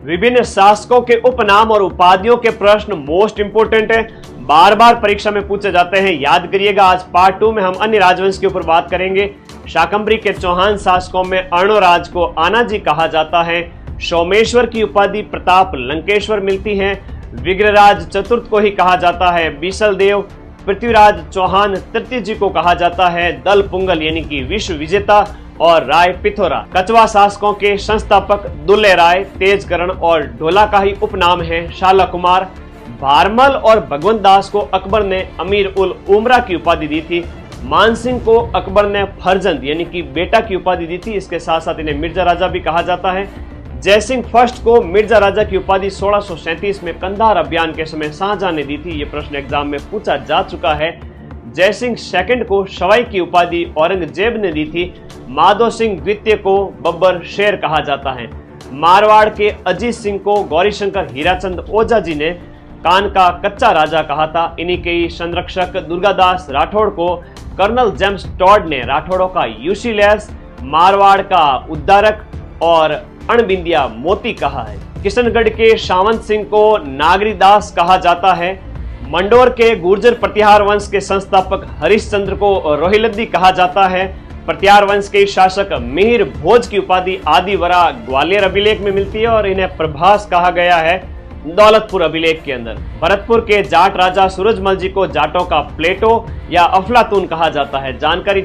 विभिन्न शासकों के उपनाम और उपाधियों के प्रश्न मोस्ट इंपोर्टेंट है, बार बार परीक्षा में पूछे जाते हैं, याद करिएगा। आज पार्ट 2 में हम अन्य राजवंश के ऊपर बात करेंगे। शाकंभरी के चौहान शासकों में अर्णोराज को आनाजी कहा जाता है। सोमेश्वर की उपाधि प्रताप लंकेश्वर मिलती है। विग्रहराज चतुर्थ को ही कहा जाता है बीसल देव। पृथ्वीराज चौहान तृतीय जी को कहा जाता है दल पुंगल यानी कि विश्व विजेता। और राय पिथौरा कछवा शासकों के संस्थापक दुल्ले राय, तेजकरण और ढोला का ही उपनाम है शाला कुमार। भारमल और भगवंत दास को अकबर ने अमीर उल उमरा की उपाधि दी थी। मानसिंह को अकबर ने फरजंद यानी कि बेटा की उपाधि दी थी। इसके साथ साथ इन्हें मिर्जा राजा भी कहा जाता है। जयसिंह फर्स्ट को मिर्जा राजा की उपाधि 1637 में कंधार अभियान के समय शाहजहां ने दी थी। ये प्रश्न एग्जाम में पूछा जा चुका है। जयसिंह सेकंड को सवाई की उपाधि औरंगजेब ने दी थी। माधो सिंह द्वितीय को बब्बर शेर कहा जाता है। मारवाड़ के अजीत सिंह को गौरीशंकर हीराचंद ओझा जी ने कान का कच्चा राजा कहा था। इन्हीं के ही संरक्षक दुर्गादास राठौड़ को कर्नल जेम्स टॉड ने राठौड़ों का यूसीलेस, मारवाड़ का उद्धारक और अणबिंदिया मोती कहा है। किशनगढ़ के सावंत सिंह को नागरीदास कहा जाता है। मंडोर के गुर्जर प्रतिहार वंश के संस्थापक हरिश्चंद्र को रोहिलद्दी कहा जाता है। प्रतिहार वंश के शासक मिहिर भोज की उपाधि आदिवरा ग्वालियर अभिलेख में मिलती है और इन्हें प्रभास कहा गया है दौलतपुर अभिलेख के अंदर। भरतपुर के जाट राजा सूरजमल जी को जाटों का प्लेटो या अफलातून कहा जाता है। जानकारी